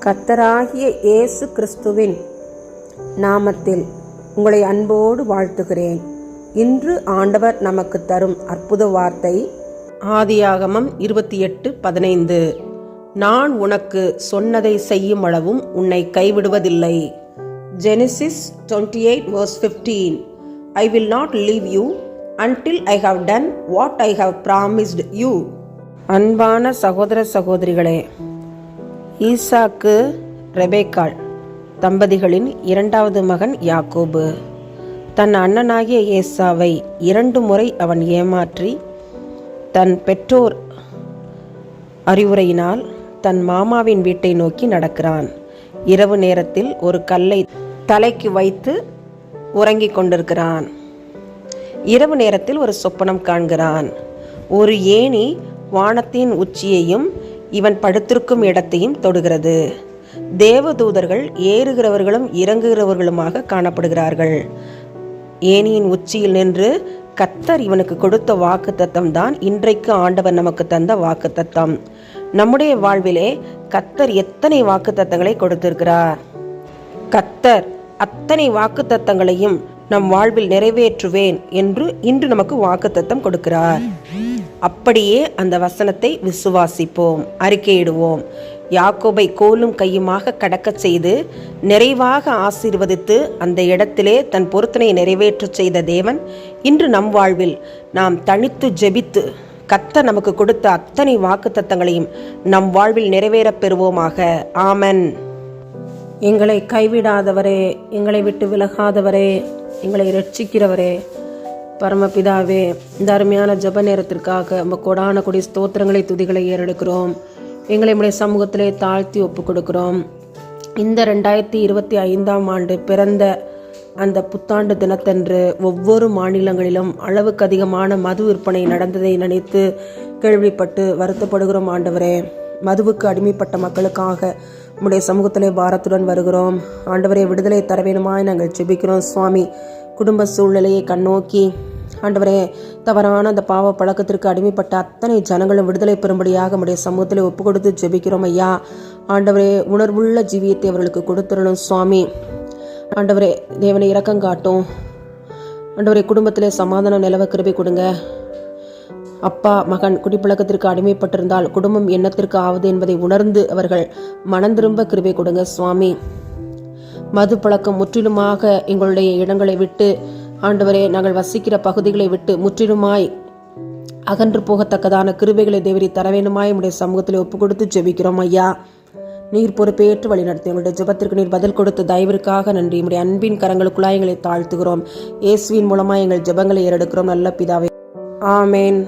கர்த்தராகிய இயேசு கிறிஸ்துவின் நாமத்தில் உங்களை அன்போடு வாழ்த்துகிறேன். இன்று ஆண்டவர் நமக்கு தரும் அற்புத வார்த்தை ஆதியாகமம் 28:15. நான் உனக்கு சொன்னதை செய்யும் அளவும் உன்னை கைவிடுவதில்லை. Genesis 28:15. I will not leave you until I have done what I have promised you. அன்பான சகோதர சகோதரிகளே, ஈசாக்கு ரெபேக்காள் தம்பதிகளின் இரண்டாவது மகன் யாக்கோபு தன் அண்ணனாகிய ஏசாவை 2 முறை அவன் ஏமாற்றி தன் பெற்றோர் அறிவுரையினால் தன் மாமாவின் வீட்டை நோக்கி நடக்கிறான். இரவு நேரத்தில் ஒரு கல்லை தலைக்கு வைத்து உறங்கிக் கொண்டிருக்கிறான். இரவு நேரத்தில் ஒரு சொப்பனம் காண்கிறான். ஒரு ஏணி வானத்தின் உச்சியையும் இவன் படுத்திருக்கும் இடத்தையும் தொடுகிறது. தேவதூதர்கள் ஏறுகிறவர்களும் இறங்குகிறவர்களுமாக காணப்படுகிறார்கள். ஏணியின் உச்சியில் நின்று கர்த்தர் இவனுக்கு கொடுத்த வாக்குத்தத்தம் தான் இன்றைக்கு ஆண்டவர் நமக்கு தந்த வாக்குத்தத்தம். நம்முடைய வாழ்விலே கர்த்தர் எத்தனை வாக்குத்தத்தங்களை கொடுத்திருக்கிறார். கர்த்தர் அத்தனை வாக்குத்தத்தங்களையும் நம் வாழ்வில் நிறைவேற்றுவேன் என்று இன்று நமக்கு வாக்குத்தத்தம் கொடுக்கிறார். அப்படியே அந்த வசனத்தை விசுவாசிப்போம், அறிக்கையிடுவோம். யாக்கோபை கோலும் கையுமாக கடக்கச் செய்து நிறைவாக ஆசீர்வதித்து அந்த இடத்திலே தன் பொருத்தனை நிறைவேற்ற செய்த தேவன் இன்று நம் வாழ்வில் நாம் தனித்து ஜெபித்து கர்த்தர் நமக்கு கொடுத்த அத்தனை வாக்குத்தத்தங்களையும் நம் வாழ்வில் நிறைவேறப் பெறுவோமாக. ஆமென். எங்களை கைவிடாதவரே, எங்களை விட்டு விலகாதவரே, எங்களை இரட்சிக்கிறவரே, பரமபிதாவே, இந்த அருமையான ஜெப நேரத்திற்காக நம்ம கொடான கொடி ஸ்தோத்திரங்களை துதிகளை ஏறெடுக்கிறோம். எங்களை நம்முடைய சமூகத்திலே தாழ்த்தி ஒப்பு கொடுக்கிறோம். இந்த 2025ஆம் ஆண்டு பிறந்த அந்த புத்தாண்டு தினத்தன்று ஒவ்வொரு மாநிலங்களிலும் அளவுக்கு அதிகமான மது விற்பனை நடந்ததை நினைத்து கேள்விப்பட்டு வருத்தப்படுகிறோம். ஆண்டவரே, மதுவுக்கு அடிமைப்பட்ட மக்களுக்காக நம்முடைய சமூகத்திலே பாரத்துடன் வருகிறோம். ஆண்டவரே, விடுதலை தர வேணுமாய் நாங்கள் ஜெபிக்கிறோம். சுவாமி, குடும்ப சூழ்நிலையை கண்ணோக்கி ஆண்டவரே, தவறான அந்த பாவ பழக்கத்திற்கு அடிமைப்பட்ட அத்தனை ஜனங்களும் விடுதலை பெறும்படியாக நம்முடைய சமூகத்தில் ஒப்பு கொடுத்து ஜெபிக்கிறோம். ஐயா, ஆண்டவரே, உணர்வுள்ள ஜீவியத்தை அவர்களுக்கு கொடுத்துடணும். சுவாமி, ஆண்டவரே, தேவனை இரக்கம் காட்டும். ஆண்டவரே, குடும்பத்திலே சமாதானம் நிலவ கிருபை கொடுங்க. அப்பா மகன் குடிப்பழக்கத்திற்கு அடிமைப்பட்டிருந்தால் குடும்பம் எண்ணத்திற்கு ஆவது என்பதை உணர்ந்து அவர்கள் மனம் திரும்ப கிருபை கொடுங்க. சுவாமி, மது பழக்கம் முற்றிலுமாக எங்களுடைய இடங்களை விட்டு ஆண்டவரே, நாங்கள் வசிக்கிற பகுதிகளை விட்டு முற்றிலுமாய் அகன்று போகத்தக்கதான கிருபைகளை தேவரி தர வேண்டுமாய் உடைய சமூகத்தில் ஒப்பு கொடுத்து ஜெபிக்கிறோம். ஐயா, நீர் பொறுப்பேற்று வழி நடத்தி எங்களுடைய ஜெபத்திற்கு நீர் பதில் கொடுத்த தயவிற்காக நன்றி. உடைய அன்பின் கரங்களுக்குள்ளாய் எங்களை தாழ்த்துகிறோம். இயேசுவின் மூலமாக எங்கள் ஜெபங்களை ஏறெடுக்கிறோம். நல்ல பிதாவே, ஆமேன்.